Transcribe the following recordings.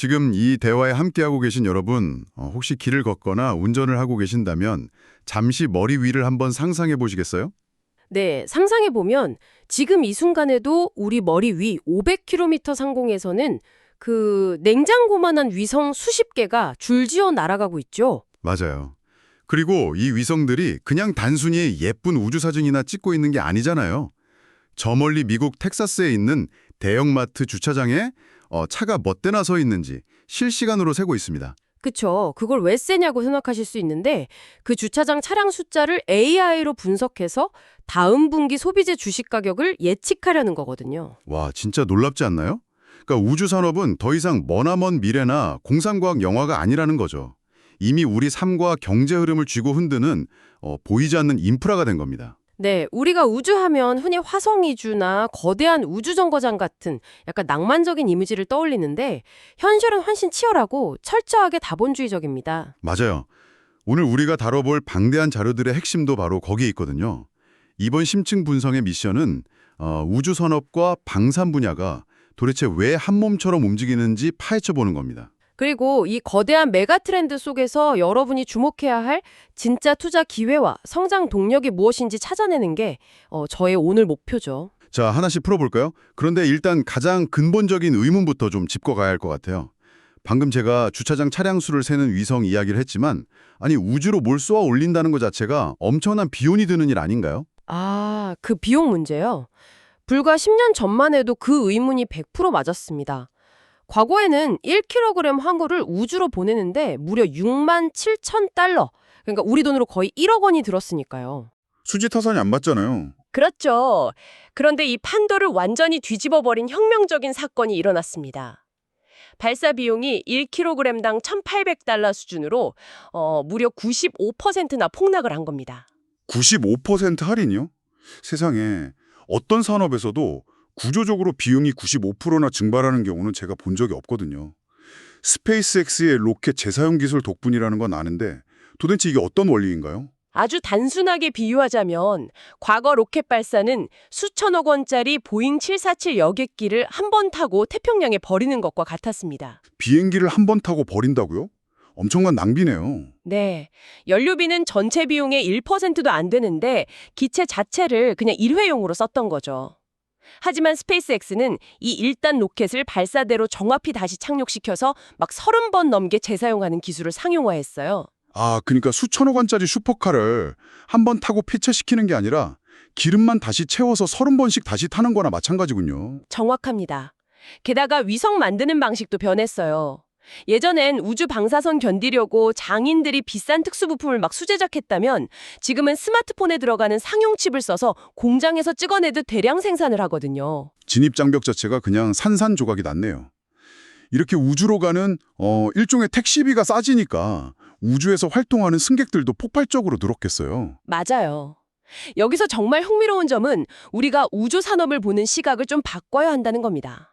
지금 이 대화에 함께하고 계신 여러분, 혹시 길을 걷거나 운전을 하고 계신다면 잠시 머리 위를 한번 상상해 보시겠어요? 네, 상상해보면 지금 이 순간에도 우리 머리 위 500km 상공에서는 그 냉장고만한 위성 수십 개가 줄지어 날아가고 있죠. 맞아요. 그리고 이 위성들이 그냥 단순히 예쁜 우주사진이나 찍고 있는 게 아니잖아요. 저 멀리 미국 텍사스에 있는 대형마트 주차장에 차가 몇 대나 서 있는지 실시간으로 세고 있습니다. 그쵸. 그걸 왜 세냐고 생각하실 수 있는데 그 주차장 차량 숫자를 AI로 분석해서 다음 분기 소비재 주식 가격을 예측하려는 거거든요. 와, 진짜 놀랍지 않나요? 그러니까 우주산업은 더 이상 머나먼 미래나 공상과학 영화가 아니라는 거죠. 이미 우리 삶과 경제 흐름을 쥐고 흔드는 보이지 않는 인프라가 된 겁니다. 네, 우리가 우주하면 흔히 화성 이주나 거대한 우주정거장 같은 약간 낭만적인 이미지를 떠올리는데 현실은 훨씬 치열하고 철저하게 다본주의적입니다. 맞아요. 오늘 우리가 다뤄볼 방대한 자료들의 핵심도 바로 거기에 있거든요. 이번 심층 분석의 미션은 우주산업과 방산 분야가 도대체 왜 한 몸처럼 움직이는지 파헤쳐 보는 겁니다. 그리고 이 거대한 메가 트렌드 속에서 여러분이 주목해야 할 진짜 투자 기회와 성장 동력이 무엇인지 찾아내는 게 저의 오늘 목표죠. 자, 하나씩 풀어볼까요? 그런데 일단 가장 근본적인 의문부터 좀 짚고 가야 할 것 같아요. 방금 제가 주차장 차량 수를 세는 위성 이야기를 했지만 아니 우주로 뭘 쏘아 올린다는 것 자체가 엄청난 비용이 드는 일 아닌가요? 아, 그 비용 문제요. 불과 10년 전만 해도 그 의문이 100% 맞았습니다. 과거에는 1kg 황물을 우주로 보내는데 무려 6만 7천 달러. 그러니까 우리 돈으로 거의 1억 원이 들었으니까요. 수지 타산이 안 맞잖아요. 그렇죠. 그런데 이 판도를 완전히 뒤집어버린 혁명적인 사건이 일어났습니다. 발사 비용이 1kg당 1,800달러 수준으로 무려 95%나 폭락을 한 겁니다. 95% 할인이요? 세상에 어떤 산업에서도 구조적으로 비용이 95%나 증발하는 경우는 제가 본 적이 없거든요. 스페이스X의 로켓 재사용 기술 덕분이라는 건 아는데 도대체 이게 어떤 원리인가요? 아주 단순하게 비유하자면 과거 로켓 발사는 수천억 원짜리 보잉 747 여객기를 한 번 타고 태평양에 버리는 것과 같았습니다. 비행기를 한 번 타고 버린다고요? 엄청난 낭비네요. 네, 연료비는 전체 비용의 1%도 안 되는데 기체 자체를 그냥 일회용으로 썼던 거죠. 하지만 스페이스X는 이 1단 로켓을 발사대로 정확히 다시 착륙시켜서 막 30번 넘게 재사용하는 기술을 상용화했어요. 아, 그러니까 수천억 원짜리 슈퍼카를 한 번 타고 폐차시키는 게 아니라 기름만 다시 채워서 30번씩 다시 타는 거나 마찬가지군요. 정확합니다. 게다가 위성 만드는 방식도 변했어요. 예전엔 우주 방사선 견디려고 장인들이 비싼 특수부품을 막 수제작했다면 지금은 스마트폰에 들어가는 상용 칩을 써서 공장에서 찍어내듯 대량 생산을 하거든요. 진입장벽 자체가 그냥 산산조각이 났네요. 이렇게 우주로 가는 일종의 택시비가 싸지니까 우주에서 활동하는 승객들도 폭발적으로 늘었겠어요. 맞아요. 여기서 정말 흥미로운 점은 우리가 우주 산업을 보는 시각을 좀 바꿔야 한다는 겁니다.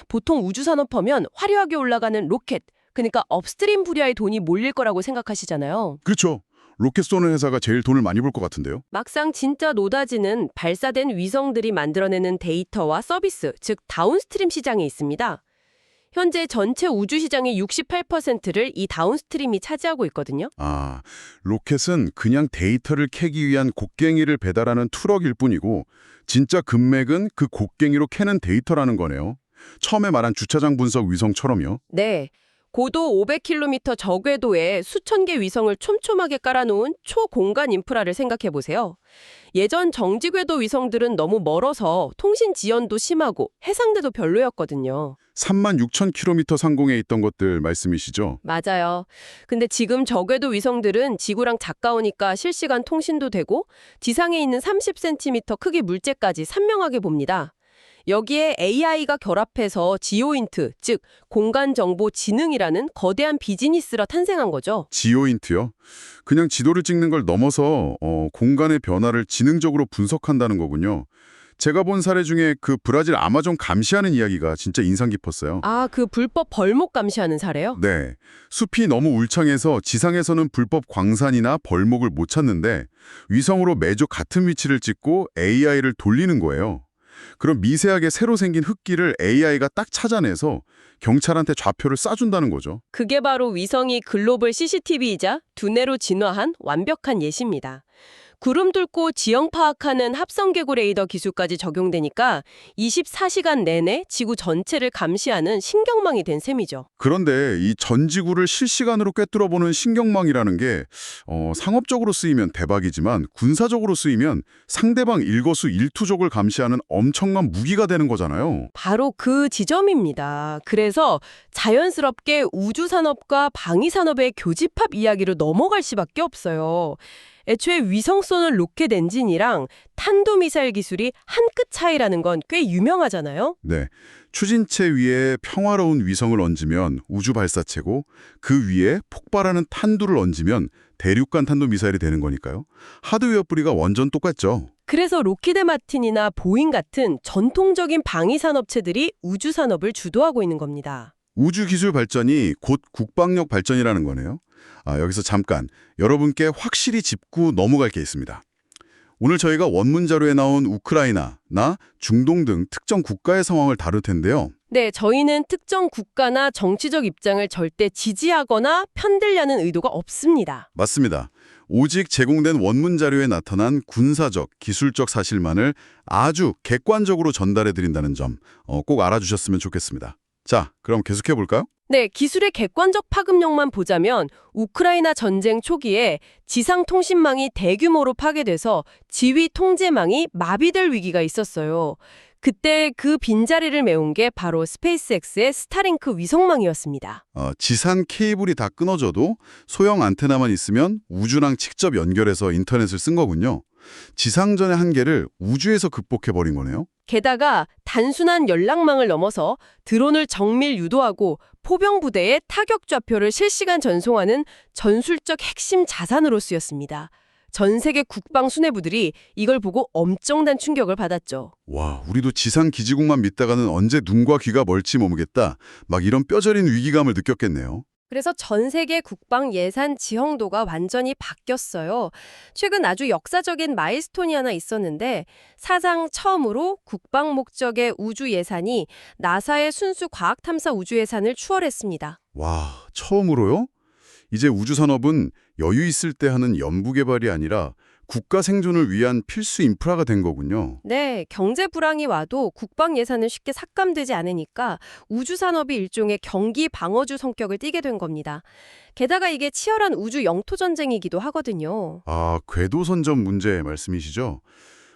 보통 우주 산업하면 화려하게 올라가는 로켓, 그러니까 업스트림 분야의 돈이 몰릴 거라고 생각하시잖아요. 그렇죠. 로켓 쏘는 회사가 제일 돈을 많이 벌 것 같은데요. 막상 진짜 노다지는 발사된 위성들이 만들어내는 데이터와 서비스, 즉 다운스트림 시장에 있습니다. 현재 전체 우주 시장의 68%를 이 다운스트림이 차지하고 있거든요. 아, 로켓은 그냥 데이터를 캐기 위한 곡괭이를 배달하는 트럭일 뿐이고 진짜 금맥은 그 곡괭이로 캐는 데이터라는 거네요. 처음에 말한 주차장 분석 위성처럼요. 네. 고도 500km 저궤도에 수천 개 위성을 촘촘하게 깔아놓은 초공간 인프라를 생각해 보세요. 예전 정지궤도 위성들은 너무 멀어서 통신 지연도 심하고 해상대도 별로였거든요. 36,000km 상공에 있던 것들 말씀이시죠? 맞아요. 근데 지금 저궤도 위성들은 지구랑 가까우니까 실시간 통신도 되고 지상에 있는 30cm 크기 물체까지 선명하게 봅니다. 여기에 AI가 결합해서 지오인트, 즉 공간정보지능이라는 거대한 비즈니스라 탄생한 거죠. 지오인트요? 그냥 지도를 찍는 걸 넘어서 공간의 변화를 지능적으로 분석한다는 거군요. 제가 본 사례 중에 그 브라질 아마존 감시하는 이야기가 진짜 인상 깊었어요. 아, 그 불법 벌목 감시하는 사례요? 네, 숲이 너무 울창해서 지상에서는 불법 광산이나 벌목을 못 찾는데 위성으로 매주 같은 위치를 찍고 AI를 돌리는 거예요. 그럼 미세하게 새로 생긴 흙길을 AI가 딱 찾아내서 경찰한테 좌표를 쏴준다는 거죠. 그게 바로 위성이 글로벌 CCTV이자 두뇌로 진화한 완벽한 예시입니다. 구름 뚫고 지형 파악하는 합성계구 레이더 기술까지 적용되니까 24시간 내내 지구 전체를 감시하는 신경망이 된 셈이죠. 그런데 이 전 지구를 실시간으로 꿰뚫어보는 신경망이라는 게 상업적으로 쓰이면 대박이지만 군사적으로 쓰이면 상대방 일거수일투족을 감시하는 엄청난 무기가 되는 거잖아요. 바로 그 지점입니다. 그래서 자연스럽게 우주산업과 방위산업의 교집합 이야기로 넘어갈 수밖에 없어요. 애초에 위성 쏘는 로켓 엔진이랑 탄도미사일 기술이 한 끗 차이라는 건 꽤 유명하잖아요. 네, 추진체 위에 평화로운 위성을 얹으면 우주 발사체고 그 위에 폭발하는 탄두를 얹으면 대륙간 탄도미사일이 되는 거니까요. 하드웨어 뿌리가 완전 똑같죠. 그래서 로키드 마틴이나 보잉 같은 전통적인 방위산업체들이 우주산업을 주도하고 있는 겁니다. 우주 기술 발전이 곧 국방력 발전이라는 거네요. 여기서 잠깐 여러분께 확실히 짚고 넘어갈 게 있습니다. 오늘 저희가 원문 자료에 나온 우크라이나나 중동 등 특정 국가의 상황을 다룰 텐데요. 네, 저희는 특정 국가나 정치적 입장을 절대 지지하거나 편들려는 의도가 없습니다. 맞습니다. 오직 제공된 원문 자료에 나타난 군사적, 기술적 사실만을 아주 객관적으로 전달해드린다는 점 꼭 알아주셨으면 좋겠습니다. 자, 그럼 계속해 볼까요? 네, 기술의 객관적 파급력만 보자면 우크라이나 전쟁 초기에 지상 통신망이 대규모로 파괴돼서 지휘 통제망이 마비될 위기가 있었어요. 그때 그 빈자리를 메운 게 바로 스페이스X의 스타링크 위성망이었습니다. 지산 케이블이 다 끊어져도 소형 안테나만 있으면 우주랑 직접 연결해서 인터넷을 쓴 거군요. 지상전의 한계를 우주에서 극복해버린 거네요. 게다가 단순한 연락망을 넘어서 드론을 정밀 유도하고 포병 부대의 타격 좌표를 실시간 전송하는 전술적 핵심 자산으로 쓰였습니다. 전 세계 국방 수뇌부들이 이걸 보고 엄청난 충격을 받았죠. 와, 우리도 지상 기지국만 믿다가는 언제 눈과 귀가 멀지 머무겠다. 막 이런 뼈저린 위기감을 느꼈겠네요. 그래서 전 세계 국방 예산 지형도가 완전히 바뀌었어요. 최근 아주 역사적인 마일스톤이 하나 있었는데 사상 처음으로 국방 목적의 우주 예산이 나사의 순수 과학 탐사 우주 예산을 추월했습니다. 와, 처음으로요? 이제 우주산업은 여유 있을 때 하는 연구 개발이 아니라 국가 생존을 위한 필수 인프라가 된 거군요. 네, 경제 불황이 와도 국방 예산은 쉽게 삭감되지 않으니까 우주 산업이 일종의 경기 방어주 성격을 띠게 된 겁니다. 게다가 이게 치열한 우주 영토 전쟁이기도 하거든요. 궤도 선점 문제 말씀이시죠?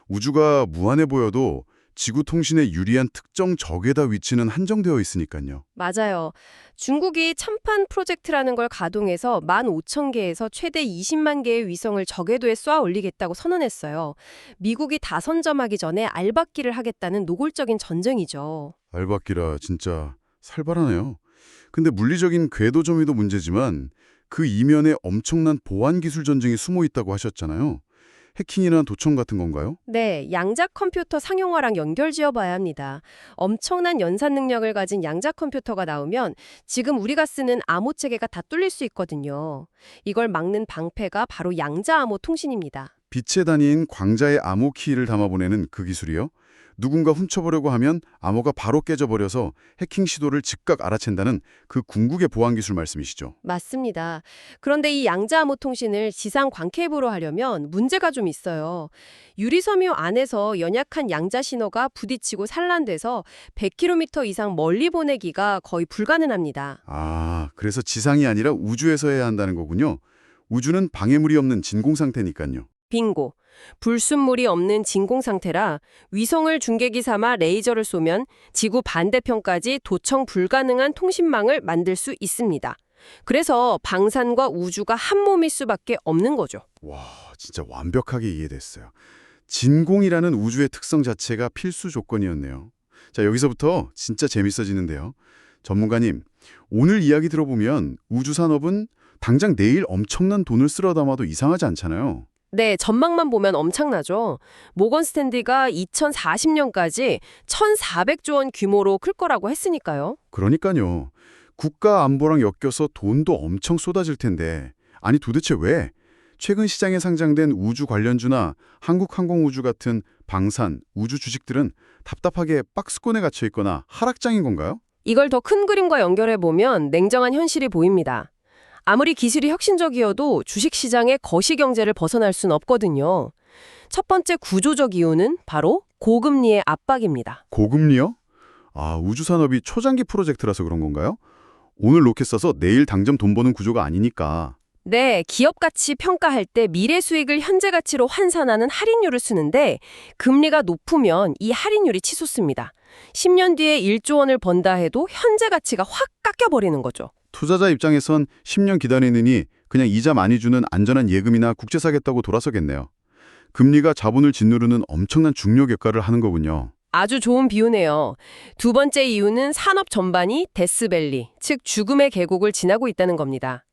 우주가 무한해 보여도 지구 통신에 유리한 특정 적에다 위치는 한정되어 있으니까요. 맞아요. 중국이 참판 프로젝트라는 걸 가동해서 15,000개에서 최대 20만 개의 위성을 저궤도에 쏘아 올리겠다고 선언했어요. 미국이 다 선점하기 전에 알박기를 하겠다는 노골적인 전쟁이죠. 알박기라 진짜 살벌하네요. 근데 물리적인 궤도 점유도 문제지만 그 이면에 엄청난 보안 기술 전쟁이 숨어 있다고 하셨잖아요. 해킹이나 도청 같은 건가요? 네, 양자 컴퓨터 상용화랑 연결지어봐야 합니다. 엄청난 연산 능력을 가진 양자 컴퓨터가 나오면 지금 우리가 쓰는 암호 체계가 다 뚫릴 수 있거든요. 이걸 막는 방패가 바로 양자 암호 통신입니다. 빛의 단위인 광자의 암호 키를 담아보내는 그 기술이요? 누군가 훔쳐보려고 하면 암호가 바로 깨져버려서 해킹 시도를 즉각 알아챈다는 그 궁극의 보안 기술 말씀이시죠? 맞습니다. 그런데 이 양자 암호 통신을 지상 광케이블로 하려면 문제가 좀 있어요. 유리섬유 안에서 연약한 양자 신호가 부딪히고 산란돼서 100km 이상 멀리 보내기가 거의 불가능합니다. 그래서 지상이 아니라 우주에서 해야 한다는 거군요. 우주는 방해물이 없는 진공 상태니까요. 빙고. 불순물이 없는 진공 상태라 위성을 중계기 삼아 레이저를 쏘면 지구 반대편까지 도청 불가능한 통신망을 만들 수 있습니다. 그래서 방산과 우주가 한 몸일 수밖에 없는 거죠. 와, 진짜 완벽하게 이해됐어요. 진공이라는 우주의 특성 자체가 필수 조건이었네요. 자, 여기서부터 진짜 재밌어지는데요. 전문가님, 오늘 이야기 들어보면 우주산업은 당장 내일 엄청난 돈을 쓸어 담아도 이상하지 않잖아요. 네, 전망만 보면 엄청나죠. 모건 스탠디가 2040년까지 1,400조 원 규모로 클 거라고 했으니까요. 그러니까요. 국가 안보랑 엮여서 돈도 엄청 쏟아질 텐데 아니 도대체 왜? 최근 시장에 상장된 우주 관련주나 한국항공우주 같은 방산, 우주 주식들은 답답하게 박스권에 갇혀 있거나 하락장인 건가요? 이걸 더 큰 그림과 연결해 보면 냉정한 현실이 보입니다. 아무리 기술이 혁신적이어도 주식시장의 거시경제를 벗어날 순 없거든요. 첫 번째 구조적 이유는 바로 고금리의 압박입니다. 고금리요? 아, 우주산업이 초장기 프로젝트라서 그런 건가요? 오늘 로켓 써서 내일 당장 돈 버는 구조가 아니니까. 네, 기업 가치 평가할 때 미래 수익을 현재 가치로 환산하는 할인율을 쓰는데 금리가 높으면 이 할인율이 치솟습니다. 10년 뒤에 1조 원을 번다 해도 현재 가치가 확 깎여버리는 거죠. 투자자 입장에선 10년 기다리느니 그냥 이자 많이 주는 안전한 예금이나 국채 사겠다고 돌아서겠네요. 금리가 자본을 짓누르는 엄청난 중력 역할을 하는 거군요. 아주 좋은 비유네요. 두 번째 이유는 산업 전반이 데스밸리, 즉 죽음의 계곡을 지나고 있다는 겁니다.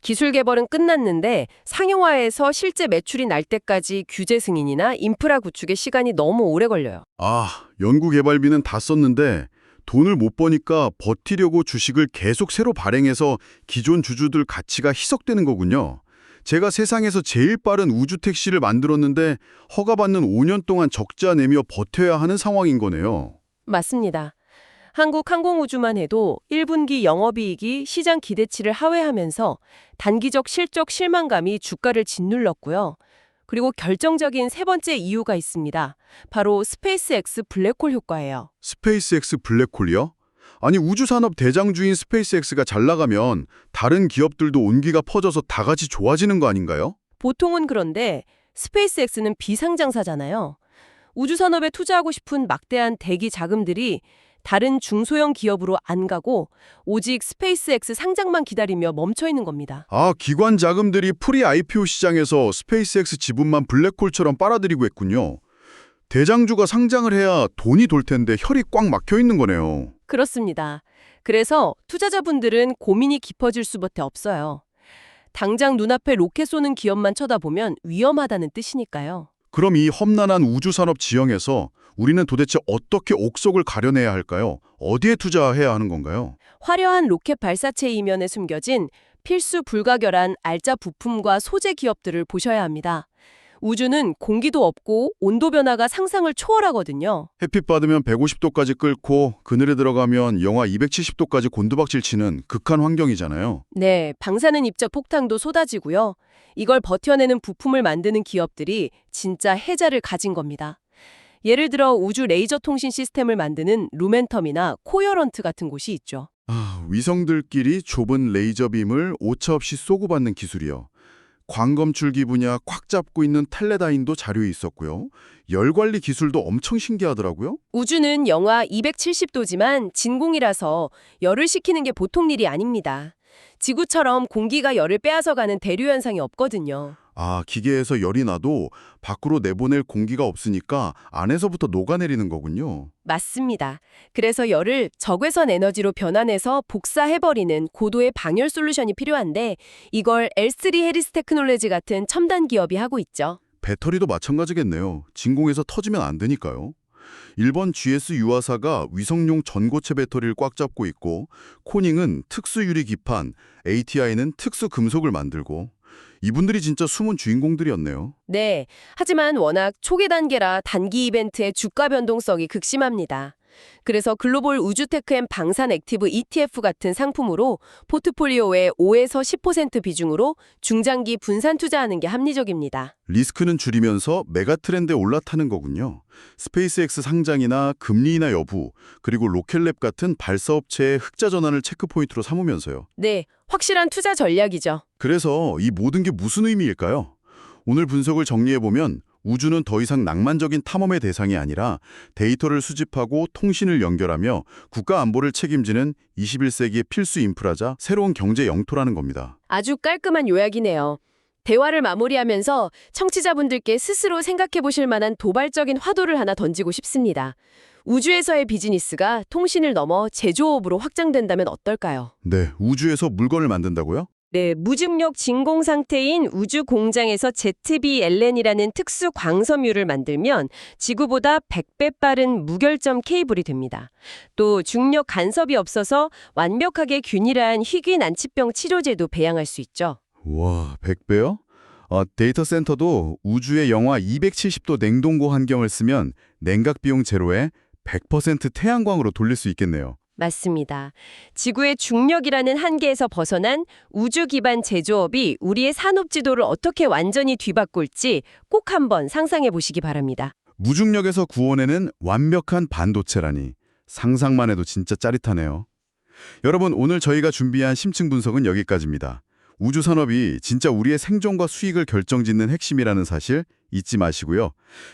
기술 개발은 끝났는데 상용화에서 실제 매출이 날 때까지 규제 승인이나 인프라 구축에 시간이 너무 오래 걸려요. 아, 연구개발비는 다 썼는데 돈을 못 버니까 버티려고 주식을 계속 새로 발행해서 기존 주주들 가치가 희석되는 거군요. 제가 세상에서 제일 빠른 우주 택시를 만들었는데 허가받는 5년 동안 적자 내며 버텨야 하는 상황인 거네요. 맞습니다. 한국항공우주만 해도 1분기 영업이익이 시장 기대치를 하회하면서 단기적 실적 실망감이 주가를 짓눌렀고요. 그리고 결정적인 세 번째 이유가 있습니다. 바로 스페이스X 블랙홀 효과예요. 스페이스X 블랙홀이요? 아니 우주산업 대장주인 스페이스X가 잘 나가면 다른 기업들도 온기가 퍼져서 다 같이 좋아지는 거 아닌가요? 보통은 그런데 스페이스X는 비상장사잖아요. 우주산업에 투자하고 싶은 막대한 대기 자금들이 다른 중소형 기업으로 안 가고 오직 스페이스X 상장만 기다리며 멈춰 있는 겁니다. 아, 기관 자금들이 프리 IPO 시장에서 스페이스X 지분만 블랙홀처럼 빨아들이고 있군요. 대장주가 상장을 해야 돈이 돌 텐데 혈이 꽉 막혀 있는 거네요. 그렇습니다. 그래서 투자자분들은 고민이 깊어질 수밖에 없어요. 당장 눈앞에 로켓 쏘는 기업만 쳐다보면 위험하다는 뜻이니까요. 그럼 이 험난한 우주산업 지형에서 우리는 도대체 어떻게 옥석을 가려내야 할까요? 어디에 투자해야 하는 건가요? 화려한 로켓 발사체 이면에 숨겨진 필수 불가결한 알짜 부품과 소재 기업들을 보셔야 합니다. 우주는 공기도 없고 온도 변화가 상상을 초월하거든요. 햇빛 받으면 150도까지 끓고 그늘에 들어가면 영하 270도까지 곤두박질 치는 극한 환경이잖아요. 네, 방사능 입자 폭탄도 쏟아지고요. 이걸 버텨내는 부품을 만드는 기업들이 진짜 혜자를 가진 겁니다. 예를 들어 우주 레이저 통신 시스템을 만드는 루멘텀이나 코어런트 같은 곳이 있죠. 아, 위성들끼리 좁은 레이저 빔을 오차없이 쏘고 받는 기술이요. 광검출기 분야 꽉 잡고 있는 텔레다인도 자료에 있었고요. 열 관리 기술도 엄청 신기하더라고요. 우주는 영하 270도지만 진공이라서 열을 식히는 게 보통 일이 아닙니다. 지구처럼 공기가 열을 빼앗아가는 대류 현상이 없거든요. 아, 기계에서 열이 나도 밖으로 내보낼 공기가 없으니까 안에서부터 녹아내리는 거군요. 맞습니다. 그래서 열을 적외선 에너지로 변환해서 복사해버리는 고도의 방열 솔루션이 필요한데 이걸 L3 해리스 테크놀로지 같은 첨단 기업이 하고 있죠. 배터리도 마찬가지겠네요. 진공에서 터지면 안 되니까요. 일본 GS 유아사가 위성용 전고체 배터리를 꽉 잡고 있고 코닝은 특수 유리 기판, ATI는 특수 금속을 만들고 이분들이 진짜 숨은 주인공들이었네요. 네, 하지만 워낙 초기 단계라 단기 이벤트의 주가 변동성이 극심합니다. 그래서 글로벌 우주테크 앤 방산 액티브 ETF 같은 상품으로 포트폴리오의 5에서 10% 비중으로 중장기 분산 투자하는 게 합리적입니다. 리스크는 줄이면서 메가 트렌드에 올라타는 거군요. 스페이스X 상장이나 금리 인하 여부, 그리고 로켓랩 같은 발사업체의 흑자 전환을 체크포인트로 삼으면서요. 네, 확실한 투자 전략이죠. 그래서 이 모든 게 무슨 의미일까요? 오늘 분석을 정리해보면 우주는 더 이상 낭만적인 탐험의 대상이 아니라 데이터를 수집하고 통신을 연결하며 국가 안보를 책임지는 21세기의 필수 인프라자 새로운 경제 영토라는 겁니다. 아주 깔끔한 요약이네요. 대화를 마무리하면서 청취자분들께 스스로 생각해 보실 만한 도발적인 화두를 하나 던지고 싶습니다. 우주에서의 비즈니스가 통신을 넘어 제조업으로 확장된다면 어떨까요? 네, 우주에서 물건을 만든다고요? 네, 무중력 진공 상태인 우주 공장에서 ZBLN이라는 특수 광섬유를 만들면 지구보다 100배 빠른 무결점 케이블이 됩니다. 또 중력 간섭이 없어서 완벽하게 균일한 희귀 난치병 치료제도 배양할 수 있죠. 와, 100배요? 데이터 센터도 우주의 영하 270도 냉동고 환경을 쓰면 냉각 비용 제로에 100% 태양광으로 돌릴 수 있겠네요. 맞습니다. 지구의 중력이라는 한계에서 벗어난 우주 기반 제조업이 우리의 산업 지도를 어떻게 완전히 뒤바꿀지 꼭 한번 상상해 보시기 바랍니다. 무중력에서 구원해낸 완벽한 반도체라니 상상만 해도 진짜 짜릿하네요. 여러분, 오늘 저희가 준비한 심층 분석은 여기까지입니다. 우주 산업이 진짜 우리의 생존과 수익을 결정짓는 핵심이라는 사실 잊지 마시고요.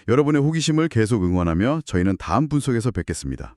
여러분의 호기심을 계속 응원하며 저희는 다음 분석에서 뵙겠습니다.